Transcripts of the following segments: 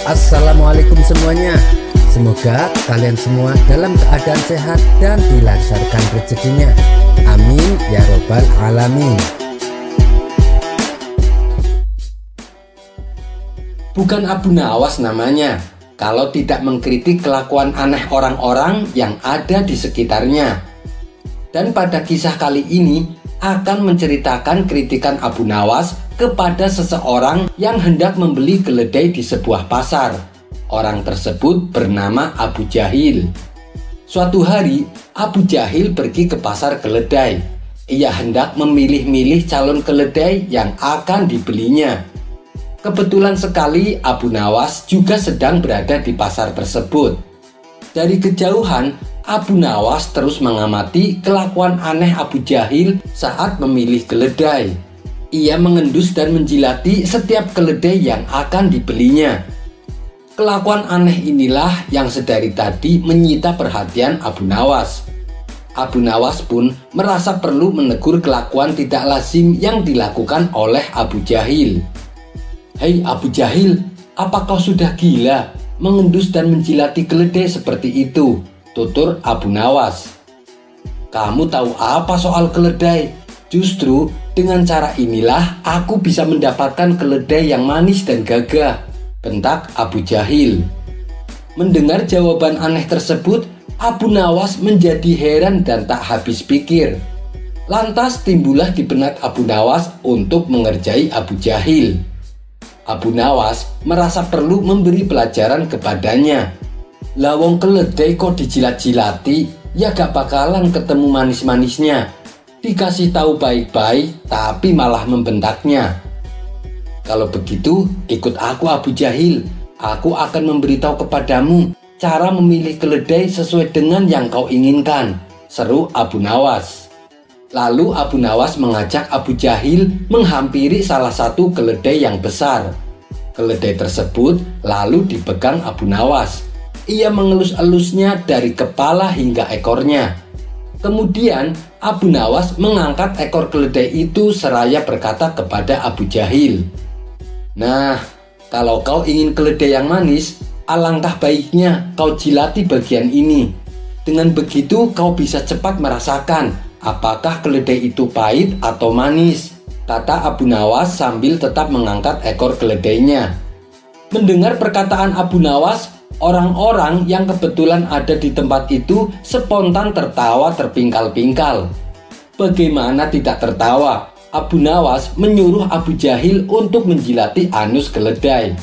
Assalamualaikum semuanya. Semoga kalian semua dalam keadaan sehat dan dilancarkan rezekinya. Amin ya robbal alamin. Bukan Abu Nawas namanya kalau tidak mengkritik kelakuan aneh orang-orang yang ada di sekitarnya. Dan pada kisah kali ini akan menceritakan kritikan Abu Nawas kepada seseorang yang hendak membeli keledai di sebuah pasar. Orang tersebut bernama Abu Jahil. Suatu hari, Abu Jahil pergi ke pasar keledai. Ia hendak memilih-milih calon keledai yang akan dibelinya. Kebetulan sekali Abu Nawas juga sedang berada di pasar tersebut. Dari kejauhan, Abu Nawas terus mengamati kelakuan aneh Abu Jahil saat memilih keledai. Ia mengendus dan menjilati setiap keledai yang akan dibelinya. Kelakuan aneh inilah yang sedari tadi menyita perhatian Abu Nawas. Abu Nawas pun merasa perlu menegur kelakuan tidak lazim yang dilakukan oleh Abu Jahil. "Hei Abu Jahil, apa kau sudah gila mengendus dan menjilati keledai seperti itu?" tutur Abu Nawas. "Kamu tahu apa soal keledai? Justru dengan cara inilah aku bisa mendapatkan keledai yang manis dan gagah," bentak Abu Jahil. Mendengar jawaban aneh tersebut, Abu Nawas menjadi heran dan tak habis pikir. Lantas timbullah di benak Abu Nawas untuk mengerjai Abu Jahil. Abu Nawas merasa perlu memberi pelajaran kepadanya. "Lawong keledai kok dijilat-jilati, ya gak bakalan ketemu manis-manisnya. Dikasih tahu baik-baik tapi malah membentaknya. Kalau begitu ikut aku Abu Jahil. Aku akan memberitahu kepadamu cara memilih keledai sesuai dengan yang kau inginkan," seru Abu Nawas. Lalu Abu Nawas mengajak Abu Jahil menghampiri salah satu keledai yang besar. Keledai tersebut lalu dipegang Abu Nawas. Ia mengelus-elusnya dari kepala hingga ekornya. Kemudian Abu Nawas mengangkat ekor keledai itu seraya berkata kepada Abu Jahil, "Nah, kalau kau ingin keledai yang manis, alangkah baiknya kau jilati bagian ini. Dengan begitu kau bisa cepat merasakan apakah keledai itu pahit atau manis," kata Abu Nawas sambil tetap mengangkat ekor keledainya. Mendengar perkataan Abu Nawas, orang-orang yang kebetulan ada di tempat itu spontan tertawa terpingkal-pingkal. Bagaimana tidak tertawa? Abu Nawas menyuruh Abu Jahil untuk menjilati anus keledai.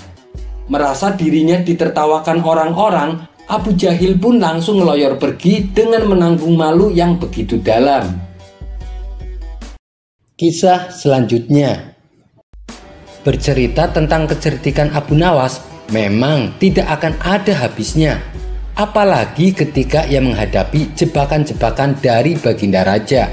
Merasa dirinya ditertawakan orang-orang, Abu Jahil pun langsung ngeloyor pergi dengan menanggung malu yang begitu dalam. Kisah selanjutnya bercerita tentang kecerdikan Abu Nawas memang tidak akan ada habisnya, apalagi ketika ia menghadapi jebakan-jebakan dari Baginda Raja.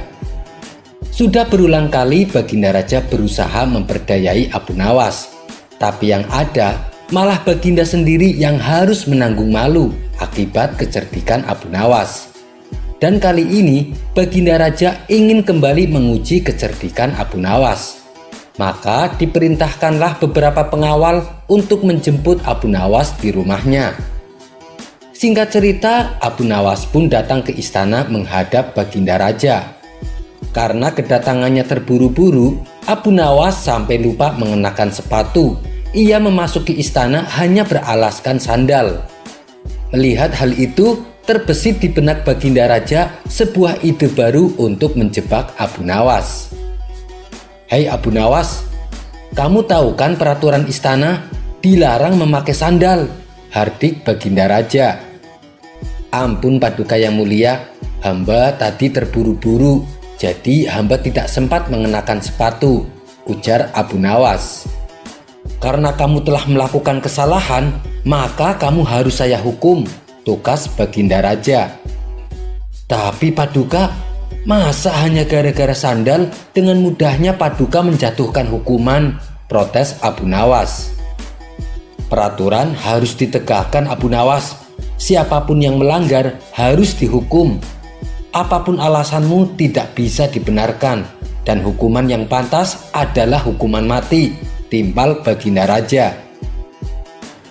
Sudah berulang kali Baginda Raja berusaha memperdayai Abu Nawas, tapi yang ada malah Baginda sendiri yang harus menanggung malu akibat kecerdikan Abu Nawas. Dan kali ini Baginda Raja ingin kembali menguji kecerdikan Abu Nawas. Maka diperintahkanlah beberapa pengawal untuk menjemput Abu Nawas di rumahnya. Singkat cerita, Abu Nawas pun datang ke istana menghadap Baginda Raja. Karena kedatangannya terburu-buru, Abu Nawas sampai lupa mengenakan sepatu. Ia memasuki istana hanya beralaskan sandal. Melihat hal itu, terbesit di benak Baginda Raja sebuah ide baru untuk menjebak Abu Nawas. "Hei Abu Nawas, kamu tahu kan peraturan istana? Dilarang memakai sandal," hardik Baginda Raja. "Ampun Paduka yang mulia, hamba tadi terburu-buru, jadi hamba tidak sempat mengenakan sepatu," ujar Abu Nawas. "Karena kamu telah melakukan kesalahan, maka kamu harus saya hukum," tukas Baginda Raja. "Tapi Paduka, masa hanya gara-gara sandal dengan mudahnya Paduka menjatuhkan hukuman?" protes Abu Nawas. "Peraturan harus ditegakkan Abu Nawas. Siapapun yang melanggar harus dihukum. Apapun alasanmu tidak bisa dibenarkan, dan hukuman yang pantas adalah hukuman mati," timpal Baginda Raja.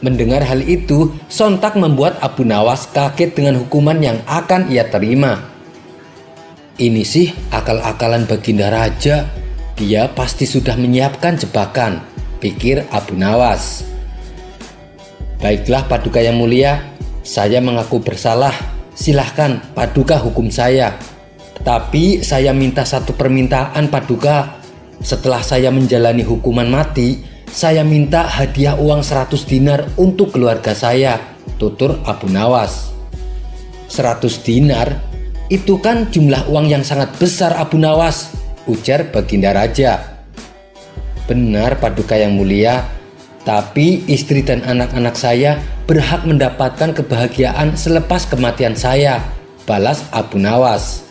Mendengar hal itu, sontak membuat Abu Nawas kaget dengan hukuman yang akan ia terima. Ini sih akal-akalan Baginda Raja. Dia pasti sudah menyiapkan jebakan, pikir Abu Nawas. Baiklah Paduka yang mulia, saya mengaku bersalah. Silahkan Paduka hukum saya. Tapi saya minta satu permintaan Paduka. Setelah saya menjalani hukuman mati, saya minta hadiah uang 100 dinar untuk keluarga saya, tutur Abu Nawas. 100 dinar? Itu kan jumlah uang yang sangat besar Abu Nawas, ujar Baginda Raja. Benar Paduka yang mulia, tapi istri dan anak-anak saya berhak mendapatkan kebahagiaan selepas kematian saya, balas Abu Nawas.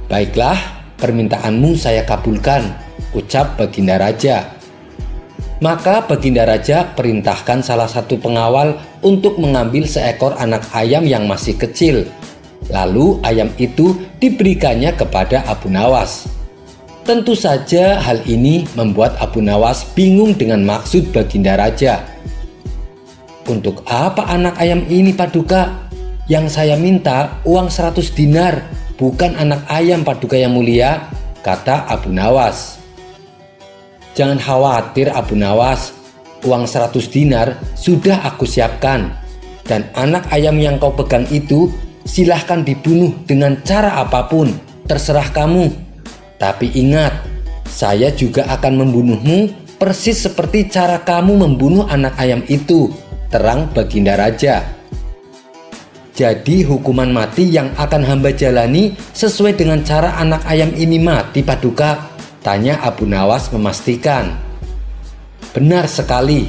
Baiklah, permintaanmu saya kabulkan, ucap Baginda Raja. Maka Baginda Raja perintahkan salah satu pengawal untuk mengambil seekor anak ayam yang masih kecil. Lalu ayam itu diberikannya kepada Abu Nawas. Tentu saja hal ini membuat Abu Nawas bingung dengan maksud Baginda Raja. Untuk apa anak ayam ini Paduka? Yang saya minta uang 100 dinar, bukan anak ayam Paduka yang mulia, kata Abu Nawas. Jangan khawatir Abu Nawas, uang 100 dinar sudah aku siapkan. Dan anak ayam yang kau pegang itu silahkan dibunuh dengan cara apapun, terserah kamu. Tapi ingat, saya juga akan membunuhmu persis seperti cara kamu membunuh anak ayam itu, terang Baginda Raja. Jadi hukuman mati yang akan hamba jalani sesuai dengan cara anak ayam ini mati Paduka? Tanya Abu Nawas memastikan. Benar sekali,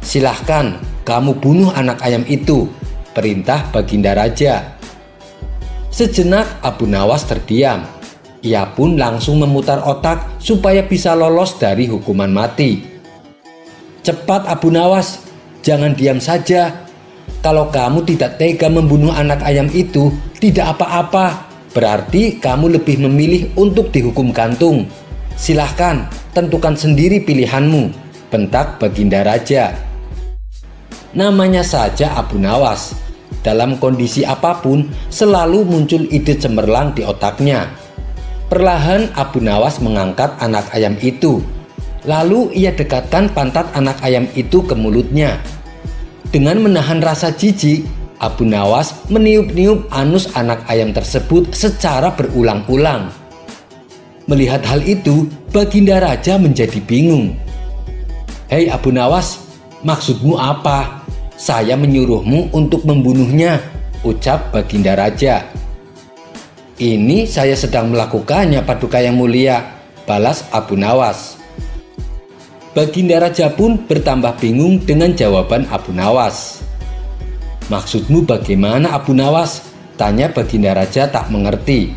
silahkan kamu bunuh anak ayam itu, perintah Baginda Raja. Sejenak Abu Nawas terdiam. Ia pun langsung memutar otak supaya bisa lolos dari hukuman mati. Cepat Abu Nawas, jangan diam saja. Kalau kamu tidak tega membunuh anak ayam itu, tidak apa-apa. Berarti kamu lebih memilih untuk dihukum gantung. Silahkan tentukan sendiri pilihanmu, bentak Baginda Raja. Namanya saja Abu Nawas, dalam kondisi apapun selalu muncul ide cemerlang di otaknya. Perlahan Abu Nawas mengangkat anak ayam itu. Lalu ia dekatkan pantat anak ayam itu ke mulutnya. Dengan menahan rasa jijik, Abu Nawas meniup-niup anus anak ayam tersebut secara berulang-ulang. Melihat hal itu, Baginda Raja menjadi bingung. Hei Abu Nawas, maksudmu apa? Saya menyuruhmu untuk membunuhnya, ucap Baginda Raja. Ini saya sedang melakukannya Paduka yang mulia, balas Abu Nawas. Baginda Raja pun bertambah bingung dengan jawaban Abu Nawas. Maksudmu bagaimana Abu Nawas? Tanya Baginda Raja tak mengerti.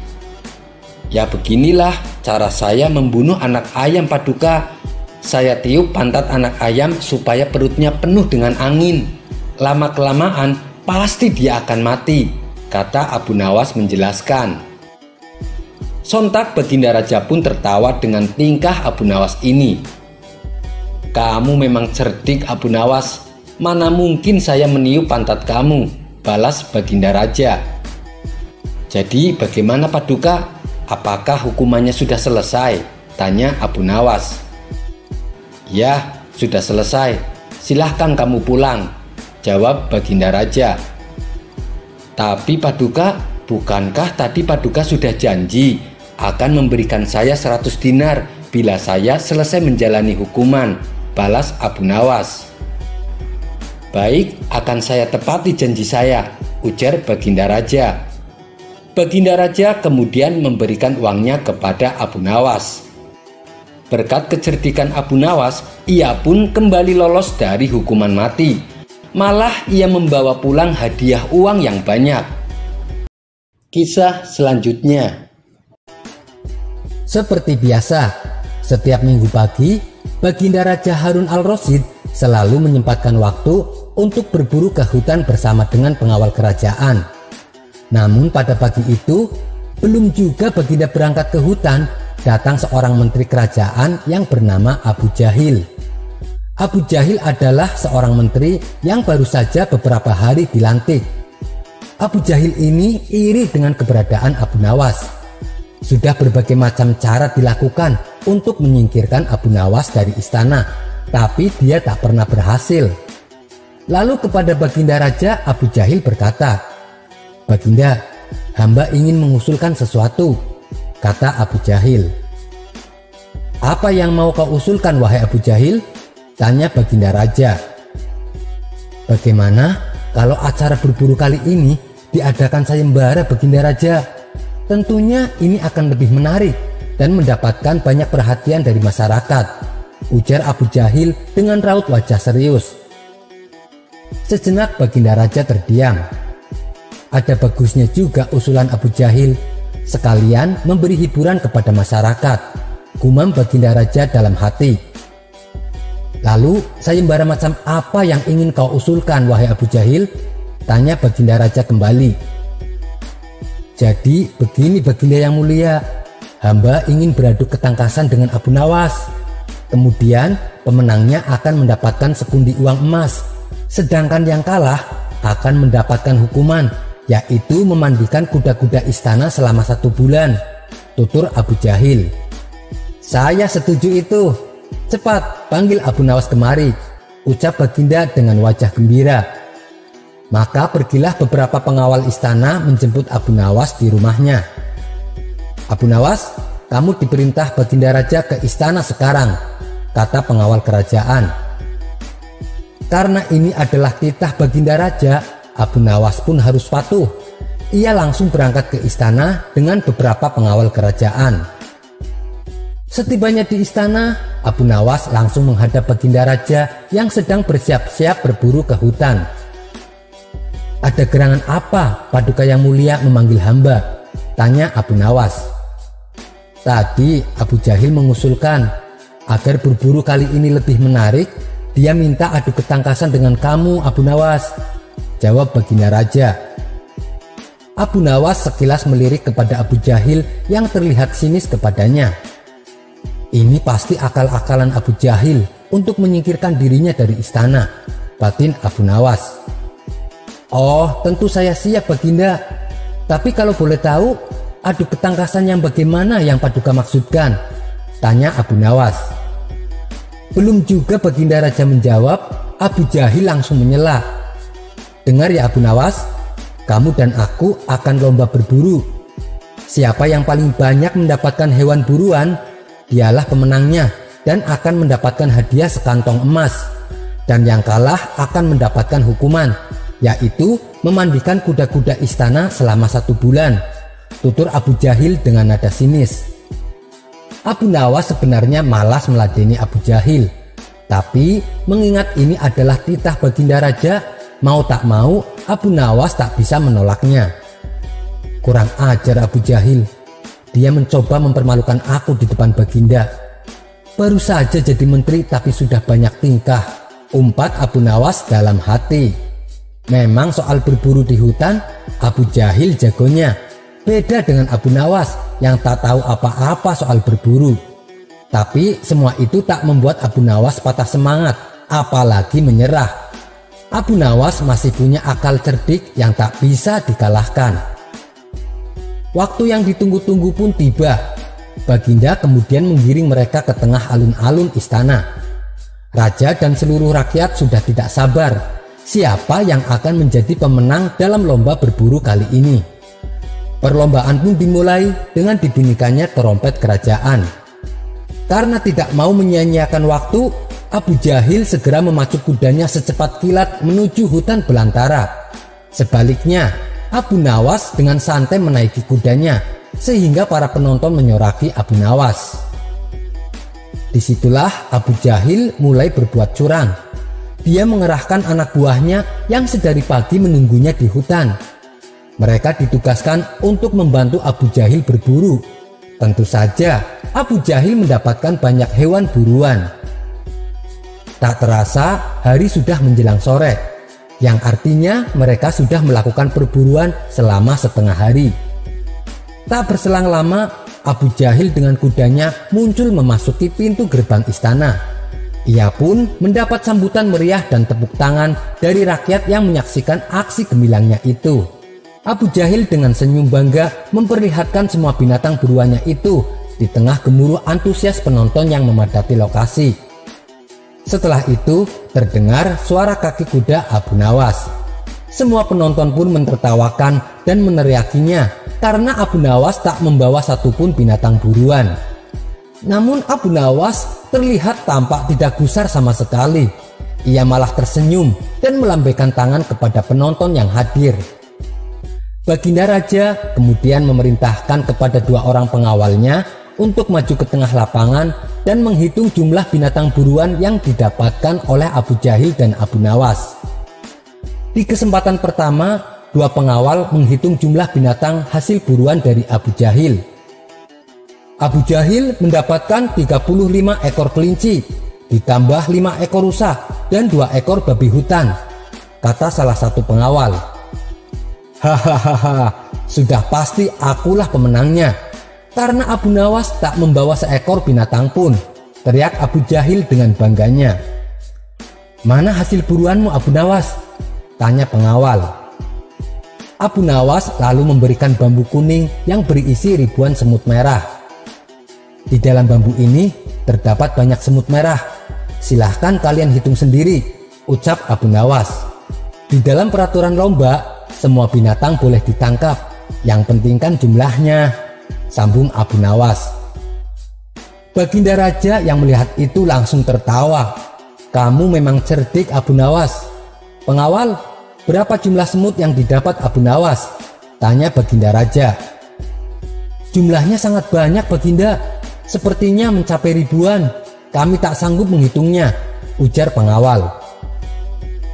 Ya beginilah cara saya membunuh anak ayam Paduka. Saya tiup pantat anak ayam supaya perutnya penuh dengan angin. Lama-kelamaan pasti dia akan mati, kata Abu Nawas menjelaskan. Sontak Baginda Raja pun tertawa dengan tingkah Abu Nawas ini. Kamu memang cerdik Abu Nawas. Mana mungkin saya meniup pantat kamu, balas Baginda Raja. Jadi bagaimana Paduka? Apakah hukumannya sudah selesai? Tanya Abu Nawas. Ya, sudah selesai. Silahkan kamu pulang, jawab Baginda Raja. Tapi Paduka, bukankah tadi Paduka sudah janji akan memberikan saya 100 dinar bila saya selesai menjalani hukuman, balas Abu Nawas. Baik, akan saya tepati janji saya, ujar Baginda Raja. Baginda Raja kemudian memberikan uangnya kepada Abu Nawas. Berkat kecerdikan Abu Nawas, ia pun kembali lolos dari hukuman mati. Malah ia membawa pulang hadiah uang yang banyak. Kisah selanjutnya. Seperti biasa, setiap minggu pagi, Baginda Raja Harun al-Rasyid selalu menyempatkan waktu untuk berburu ke hutan bersama dengan pengawal kerajaan. Namun pada pagi itu, belum juga Baginda berangkat ke hutan, datang seorang menteri kerajaan yang bernama Abu Jahil. Abu Jahil adalah seorang menteri yang baru saja beberapa hari dilantik. Abu Jahil ini iri dengan keberadaan Abu Nawas. Sudah berbagai macam cara dilakukan untuk menyingkirkan Abu Nawas dari istana, tapi dia tak pernah berhasil. Lalu kepada Baginda Raja, Abu Jahil berkata, "Baginda, hamba ingin mengusulkan sesuatu," kata Abu Jahil. "Apa yang mau kau usulkan, wahai Abu Jahil?" tanya Baginda Raja. "Bagaimana kalau acara berburu kali ini diadakan sayembara, Baginda Raja? Tentunya ini akan lebih menarik dan mendapatkan banyak perhatian dari masyarakat," ujar Abu Jahil dengan raut wajah serius. Sejenak Baginda Raja terdiam. Ada bagusnya juga usulan Abu Jahil, sekalian memberi hiburan kepada masyarakat, gumam Baginda Raja dalam hati. "Lalu sayembara macam apa yang ingin kau usulkan, wahai Abu Jahil?" tanya Baginda Raja kembali. "Jadi begini, Baginda yang mulia, hamba ingin beradu ketangkasan dengan Abu Nawas. Kemudian pemenangnya akan mendapatkan sepundi uang emas, sedangkan yang kalah akan mendapatkan hukuman, yaitu memandikan kuda-kuda istana selama 1 bulan," tutur Abu Jahil. "Saya setuju itu. Cepat panggil Abu Nawas kemari," ucap Baginda dengan wajah gembira. Maka pergilah beberapa pengawal istana menjemput Abu Nawas di rumahnya. "Abu Nawas, kamu diperintah Baginda Raja ke istana sekarang," kata pengawal kerajaan. Karena ini adalah titah Baginda Raja, Abu Nawas pun harus patuh. Ia langsung berangkat ke istana dengan beberapa pengawal kerajaan. Setibanya di istana, Abu Nawas langsung menghadap Baginda Raja yang sedang bersiap-siap berburu ke hutan. "Ada gerangan apa Paduka yang mulia memanggil hamba?" tanya Abu Nawas. "Tadi Abu Jahil mengusulkan agar berburu kali ini lebih menarik. Dia minta adu ketangkasan dengan kamu, Abu Nawas," jawab Baginda Raja. Abu Nawas sekilas melirik kepada Abu Jahil yang terlihat sinis kepadanya. Ini pasti akal-akalan Abu Jahil untuk menyingkirkan dirinya dari istana, batin Abu Nawas. "Oh, tentu saya siap, Baginda. Tapi kalau boleh tahu, adu ketangkasan yang bagaimana yang Paduka maksudkan?" tanya Abu Nawas. Belum juga Baginda Raja menjawab, Abu Jahil langsung menyela. "Dengar ya Abu Nawas, kamu dan aku akan lomba berburu. Siapa yang paling banyak mendapatkan hewan buruan, dialah pemenangnya dan akan mendapatkan hadiah sekantong emas. Dan yang kalah akan mendapatkan hukuman, yaitu memandikan kuda-kuda istana selama 1 bulan, tutur Abu Jahil dengan nada sinis. Abu Nawas sebenarnya malas meladeni Abu Jahil, tapi mengingat ini adalah titah Baginda Raja, mau tak mau Abu Nawas tak bisa menolaknya. "Kurang ajar Abu Jahil. Dia mencoba mempermalukan aku di depan Baginda. Baru saja jadi menteri tapi sudah banyak tingkah," umpat Abu Nawas dalam hati. Memang soal berburu di hutan, Abu Jahil jagonya. Beda dengan Abu Nawas yang tak tahu apa-apa soal berburu. Tapi semua itu tak membuat Abu Nawas patah semangat, apalagi menyerah. Abu Nawas masih punya akal cerdik yang tak bisa dikalahkan. Waktu yang ditunggu-tunggu pun tiba. Baginda kemudian menggiring mereka ke tengah alun-alun istana. Raja dan seluruh rakyat sudah tidak sabar siapa yang akan menjadi pemenang dalam lomba berburu kali ini. Perlombaan pun dimulai dengan dibunyikannya terompet kerajaan. Karena tidak mau menyia-nyiakan waktu, Abu Jahil segera memacu kudanya secepat kilat menuju hutan belantara. Sebaliknya, Abu Nawas dengan santai menaiki kudanya, sehingga para penonton menyoraki Abu Nawas. Disitulah Abu Jahil mulai berbuat curang. Dia mengerahkan anak buahnya yang sedari pagi menunggunya di hutan. Mereka ditugaskan untuk membantu Abu Jahil berburu. Tentu saja Abu Jahil mendapatkan banyak hewan buruan. Tak terasa hari sudah menjelang sore, yang artinya mereka sudah melakukan perburuan selama setengah hari. Tak berselang lama, Abu Jahil dengan kudanya muncul memasuki pintu gerbang istana. Ia pun mendapat sambutan meriah dan tepuk tangan dari rakyat yang menyaksikan aksi gemilangnya itu. Abu Jahil dengan senyum bangga memperlihatkan semua binatang buruannya itu di tengah gemuruh antusias penonton yang memadati lokasi. Setelah itu terdengar suara kaki kuda Abu Nawas. Semua penonton pun mentertawakan dan meneriakinya karena Abu Nawas tak membawa satupun binatang buruan. Namun Abu Nawas terlihat tampak tidak gusar sama sekali. Ia malah tersenyum dan melambaikan tangan kepada penonton yang hadir. Baginda Raja kemudian memerintahkan kepada 2 orang pengawalnya untuk maju ke tengah lapangan dan menghitung jumlah binatang buruan yang didapatkan oleh Abu Jahil dan Abu Nawas. Di kesempatan pertama, 2 pengawal menghitung jumlah binatang hasil buruan dari Abu Jahil. Abu Jahil mendapatkan 35 ekor kelinci, ditambah 5 ekor rusa dan 2 ekor babi hutan, kata salah satu pengawal. Hahaha, sudah pasti akulah pemenangnya, karena Abu Nawas tak membawa seekor binatang pun, teriak Abu Jahil dengan bangganya. Mana hasil buruanmu Abu Nawas? Tanya pengawal. Abu Nawas lalu memberikan bambu kuning yang berisi ribuan semut merah. Di dalam bambu ini terdapat banyak semut merah. Silahkan kalian hitung sendiri, ucap Abu Nawas. Di dalam peraturan lomba, semua binatang boleh ditangkap. Yang penting kan jumlahnya, sambung Abu Nawas. Baginda Raja yang melihat itu langsung tertawa. Kamu memang cerdik Abu Nawas. Pengawal, berapa jumlah semut yang didapat Abu Nawas? Tanya Baginda Raja. Jumlahnya sangat banyak Baginda. Sepertinya mencapai ribuan. Kami tak sanggup menghitungnya, ujar pengawal.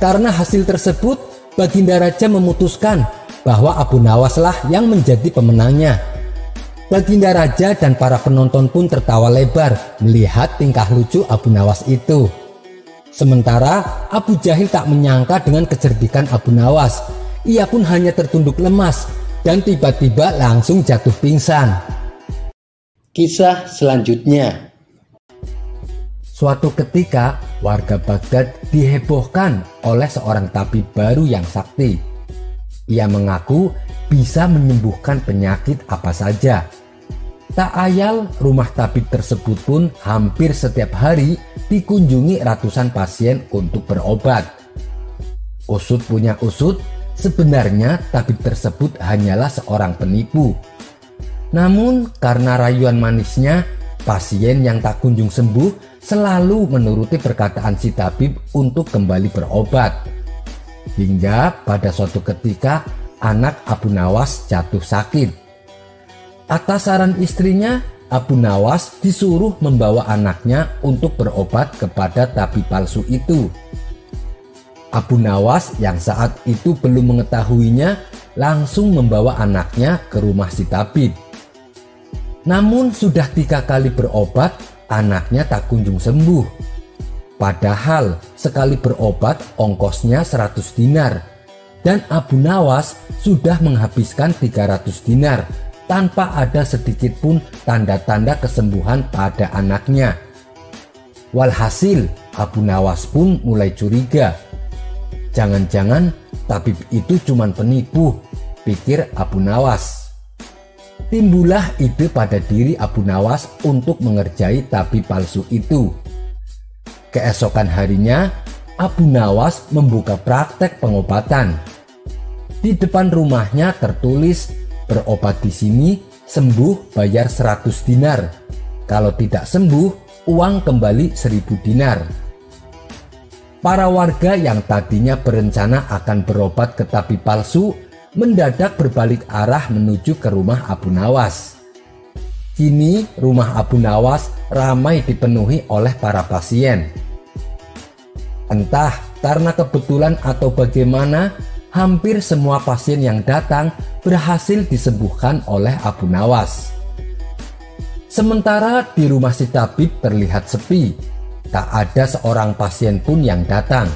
Karena hasil tersebut, Baginda Raja memutuskan bahwa Abu Nawas lah yang menjadi pemenangnya. Baginda Raja dan para penonton pun tertawa lebar melihat tingkah lucu Abu Nawas itu. Sementara Abu Jahil tak menyangka dengan kecerdikan Abu Nawas. Ia pun hanya tertunduk lemas dan tiba-tiba langsung jatuh pingsan. Kisah selanjutnya. Suatu ketika warga Baghdad dihebohkan oleh seorang tabib baru yang sakti. Ia mengaku bisa menyembuhkan penyakit apa saja. Tak ayal rumah tabib tersebut pun hampir setiap hari dikunjungi ratusan pasien untuk berobat. Usut punya usut, sebenarnya tabib tersebut hanyalah seorang penipu. Namun karena rayuan manisnya, pasien yang tak kunjung sembuh selalu menuruti perkataan si tabib untuk kembali berobat. Hingga pada suatu ketika anak Abu Nawas jatuh sakit. Atas saran istrinya, Abu Nawas disuruh membawa anaknya untuk berobat kepada tabib palsu itu. Abu Nawas yang saat itu belum mengetahuinya langsung membawa anaknya ke rumah si tabib. Namun sudah 3 kali berobat, anaknya tak kunjung sembuh. Padahal sekali berobat ongkosnya 100 dinar. Dan Abu Nawas sudah menghabiskan 300 dinar tanpa ada sedikit pun tanda-tanda kesembuhan pada anaknya. Walhasil Abu Nawas pun mulai curiga. Jangan-jangan tabib itu cuma penipu, pikir Abu Nawas. Timbullah ide pada diri Abu Nawas untuk mengerjai tabib palsu itu. Keesokan harinya, Abu Nawas membuka praktek pengobatan. Di depan rumahnya tertulis, berobat di sini, sembuh bayar 100 dinar. Kalau tidak sembuh, uang kembali 1000 dinar. Para warga yang tadinya berencana akan berobat ke tabib palsu mendadak berbalik arah menuju ke rumah Abu Nawas. Kini rumah Abu Nawas ramai dipenuhi oleh para pasien. Entah karena kebetulan atau bagaimana, hampir semua pasien yang datang berhasil disembuhkan oleh Abu Nawas. Sementara di rumah si tabib terlihat sepi, tak ada seorang pasien pun yang datang.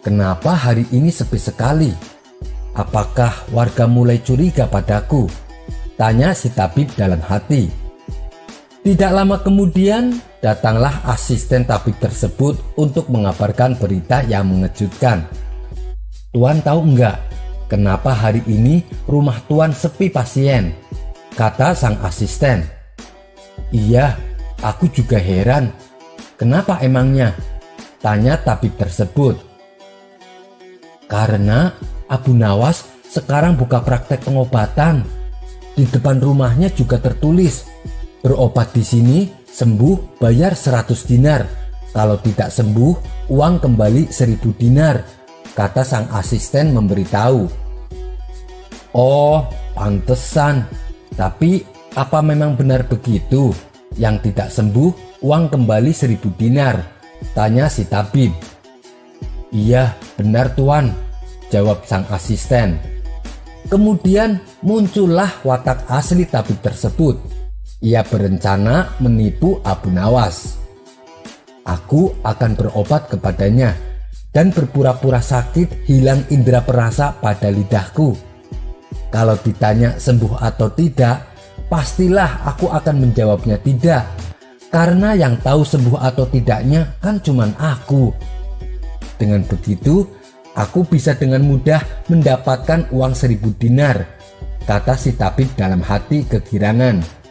Kenapa hari ini sepi sekali? Apakah warga mulai curiga padaku? Tanya si tabib dalam hati. Tidak lama kemudian, datanglah asisten tabib tersebut untuk mengabarkan berita yang mengejutkan. "Tuan tahu enggak, kenapa hari ini rumah Tuan sepi pasien?" kata sang asisten. "Iya, aku juga heran. Kenapa emangnya?" tanya tabib tersebut. "Karena Abu Nawas sekarang buka praktek pengobatan. Di depan rumahnya juga tertulis, berobat di sini, sembuh bayar 100 dinar. Kalau tidak sembuh, uang kembali 1000 dinar, kata sang asisten memberitahu. "Oh, pantesan. Tapi apa memang benar begitu? Yang tidak sembuh, uang kembali 1000 dinar, tanya si tabib. "Iya, benar Tuan," jawab sang asisten. Kemudian muncullah watak asli tabib tersebut. Ia berencana menipu Abu Nawas. "Aku akan berobat kepadanya dan berpura-pura sakit, hilang indera perasa pada lidahku. Kalau ditanya sembuh atau tidak, pastilah aku akan menjawabnya tidak, karena yang tahu sembuh atau tidaknya kan cuman aku. Dengan begitu, aku bisa dengan mudah mendapatkan uang 1000 dinar, kata si tabib dalam hati kegirangan.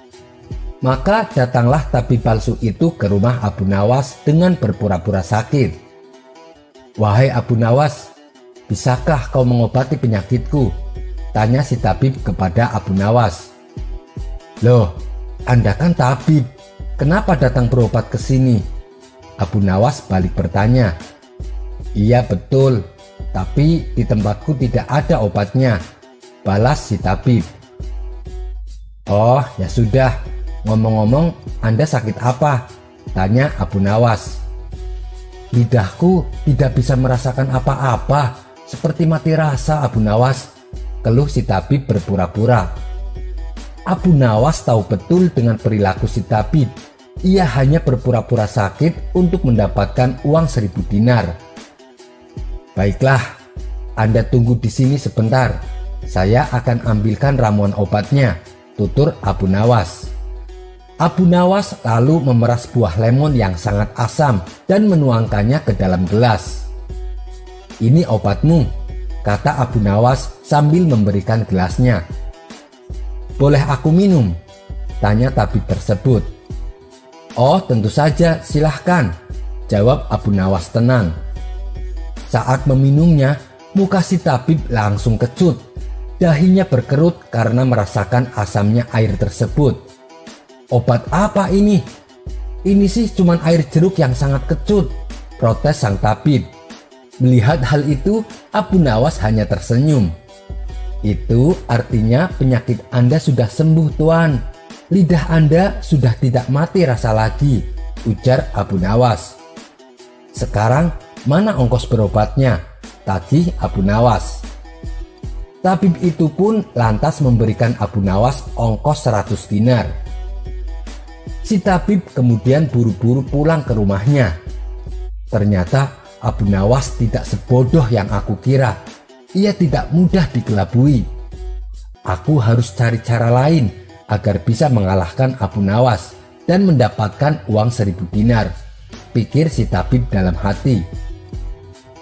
Maka datanglah tabib palsu itu ke rumah Abu Nawas dengan berpura-pura sakit. "Wahai Abu Nawas, bisakah kau mengobati penyakitku?" tanya si tabib kepada Abu Nawas. "Loh, Anda kan tabib, kenapa datang berobat ke sini?" Abu Nawas balik bertanya. "Iya betul, tapi di tempatku tidak ada obatnya," balas si tabib. "Oh ya sudah, ngomong-ngomong Anda sakit apa?" tanya Abu Nawas. "Lidahku tidak bisa merasakan apa-apa, seperti mati rasa Abu Nawas," keluh si tabib berpura-pura. Abu Nawas tahu betul dengan perilaku si tabib. Ia hanya berpura-pura sakit untuk mendapatkan uang 1000 dinar. "Baiklah, Anda tunggu di sini sebentar. Saya akan ambilkan ramuan obatnya," tutur Abu Nawas. Abu Nawas lalu memeras buah lemon yang sangat asam dan menuangkannya ke dalam gelas. "Ini obatmu," kata Abu Nawas sambil memberikan gelasnya. "Boleh aku minum?" tanya tabib tersebut. "Oh tentu saja, silahkan," jawab Abu Nawas tenang. Saat meminumnya, muka si tabib langsung kecut. Dahinya berkerut karena merasakan asamnya air tersebut. "Obat apa ini? Ini sih cuman air jeruk yang sangat kecut," protes sang tabib. Melihat hal itu, Abu Nawas hanya tersenyum. "Itu artinya penyakit Anda sudah sembuh Tuan. Lidah Anda sudah tidak mati rasa lagi," ujar Abu Nawas. "Sekarang mana ongkos berobatnya?" tagih Abu Nawas. Tabib itu pun lantas memberikan Abu Nawas ongkos 100 dinar. Si tabib kemudian buru-buru pulang ke rumahnya. Ternyata Abu Nawas tidak sebodoh yang aku kira. Ia tidak mudah digelabui. "Aku harus cari cara lain agar bisa mengalahkan Abu Nawas dan mendapatkan uang 1000 dinar, pikir si tabib dalam hati.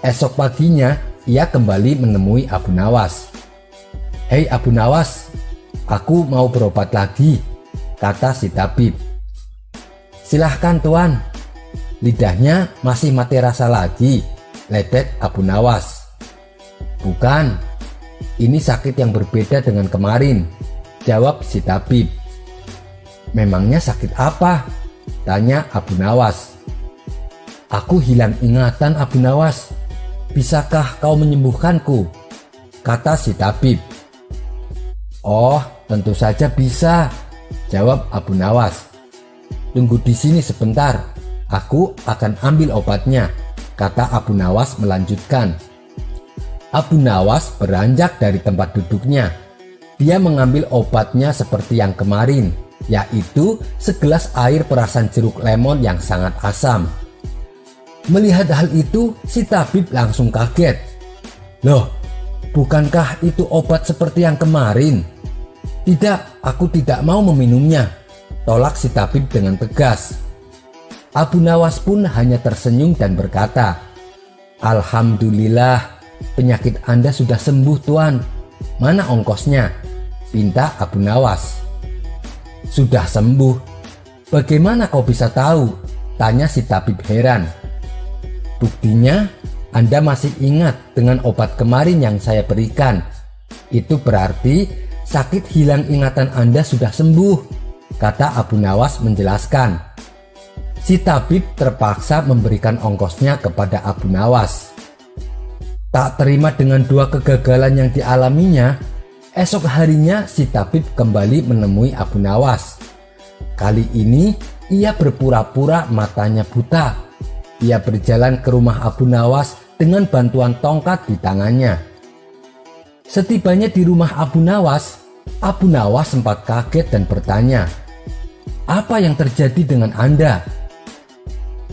Esok paginya ia kembali menemui Abu Nawas. "Hei Abu Nawas, aku mau berobat lagi," kata si tabib. "Silahkan Tuan." "Lidahnya masih mati rasa lagi?" ledek Abu Nawas. "Bukan, ini sakit yang berbeda dengan kemarin," jawab si tabib. "Memangnya sakit apa?" tanya Abu Nawas. "Aku hilang ingatan Abu Nawas. Bisakah kau menyembuhkanku?" kata si tabib. "Oh, tentu saja bisa," jawab Abu Nawas. "Tunggu di sini sebentar, aku akan ambil obatnya," kata Abu Nawas melanjutkan. Abu Nawas beranjak dari tempat duduknya. Dia mengambil obatnya seperti yang kemarin, yaitu segelas air perasan jeruk lemon yang sangat asam. Melihat hal itu, si tabib langsung kaget. "Loh, bukankah itu obat seperti yang kemarin?" "Tidak, aku tidak mau meminumnya," tolak si tabib dengan tegas. Abu Nawas pun hanya tersenyum dan berkata, "Alhamdulillah, penyakit Anda sudah sembuh, Tuan. Mana ongkosnya?" pinta Abu Nawas. "Sudah sembuh. Bagaimana kau bisa tahu?" tanya si tabib heran. "Buktinya, Anda masih ingat dengan obat kemarin yang saya berikan. Itu berarti sakit hilang ingatan Anda sudah sembuh," kata Abu Nawas menjelaskan. Si tabib terpaksa memberikan ongkosnya kepada Abu Nawas. Tak terima dengan dua kegagalan yang dialaminya, esok harinya si tabib kembali menemui Abu Nawas. Kali ini ia berpura-pura matanya buta. Ia berjalan ke rumah Abu Nawas dengan bantuan tongkat di tangannya. Setibanya di rumah Abu Nawas sempat kaget dan bertanya, "Apa yang terjadi dengan Anda?"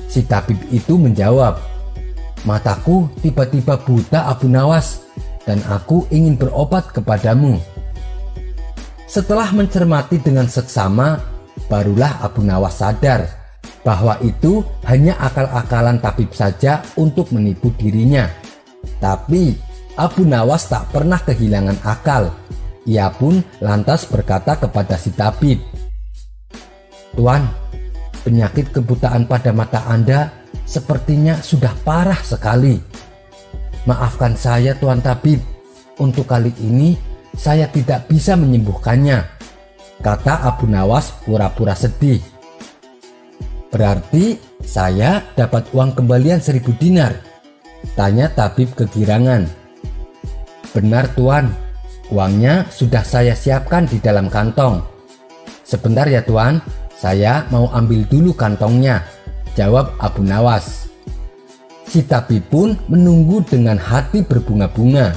Si tabib itu menjawab, "Mataku tiba-tiba buta, Abu Nawas, dan aku ingin berobat kepadamu." Setelah mencermati dengan seksama, barulah Abu Nawas sadar bahwa itu hanya akal-akalan tabib saja untuk menipu dirinya. Tapi Abu Nawas tak pernah kehilangan akal. Ia pun lantas berkata kepada si tabib, "Tuan, penyakit kebutaan pada mata Anda sepertinya sudah parah sekali. Maafkan saya, Tuan Tabib. Untuk kali ini saya tidak bisa menyembuhkannya," kata Abu Nawas pura-pura sedih. "Berarti saya dapat uang kembalian 1000 dinar?" tanya tabib kegirangan. "Benar, Tuan. Uangnya sudah saya siapkan di dalam kantong." "Sebentar ya, Tuan. Saya mau ambil dulu kantongnya," jawab Abu Nawas. Si tabib pun menunggu dengan hati berbunga-bunga.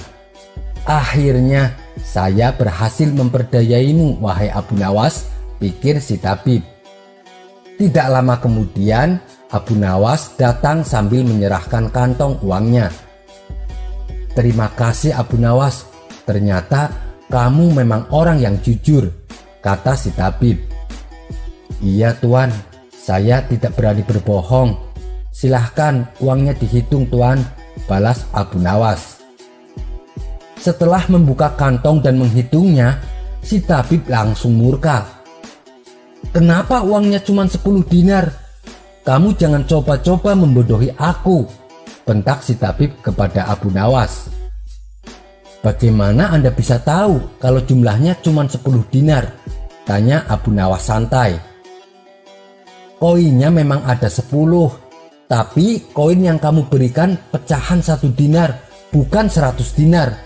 "Akhirnya saya berhasil memperdayaimu, wahai Abu Nawas," pikir si tabib. Tidak lama kemudian Abu Nawas datang sambil menyerahkan kantong uangnya. "Terima kasih Abu Nawas, ternyata kamu memang orang yang jujur," kata si tabib. "Iya Tuan, saya tidak berani berbohong. Silahkan uangnya dihitung Tuan," balas Abu Nawas. Setelah membuka kantong dan menghitungnya, si tabib langsung murka. "Kenapa uangnya cuma 10 dinar? Kamu jangan coba-coba membodohi aku," bentak si tabib kepada Abu Nawas. "Bagaimana Anda bisa tahu kalau jumlahnya cuma 10 dinar? Tanya Abu Nawas santai. "Koinnya memang ada 10, tapi koin yang kamu berikan pecahan 1 dinar, bukan 100 dinar.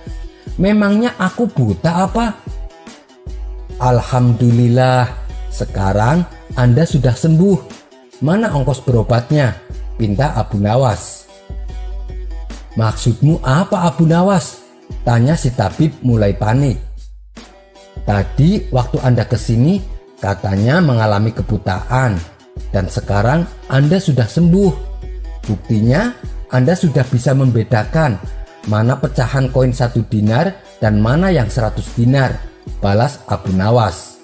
Memangnya aku buta apa?" "Alhamdulillah, sekarang Anda sudah sembuh. Mana ongkos berobatnya?" pinta Abu Nawas. "Maksudmu apa Abu Nawas?" tanya si tabib mulai panik. "Tadi waktu Anda kesini katanya mengalami kebutaan. Dan sekarang Anda sudah sembuh. Buktinya Anda sudah bisa membedakan mana pecahan koin 1 dinar dan mana yang 100 dinar, balas Abu Nawas.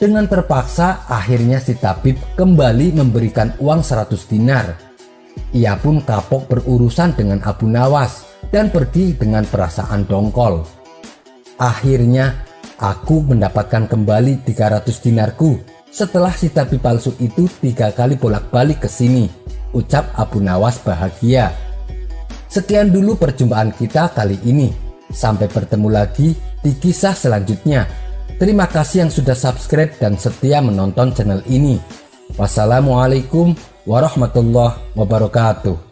Dengan terpaksa akhirnya si tabib kembali memberikan uang 100 dinar. Ia pun kapok berurusan dengan Abu Nawas dan pergi dengan perasaan dongkol. "Akhirnya aku mendapatkan kembali 300 dinarku setelah si tabib palsu itu 3 kali bolak-balik ke sini," ucap Abu Nawas bahagia. Sekian dulu perjumpaan kita kali ini. Sampai bertemu lagi di kisah selanjutnya. Terima kasih yang sudah subscribe dan setia menonton channel ini. Wassalamualaikum warahmatullahi wabarakatuh.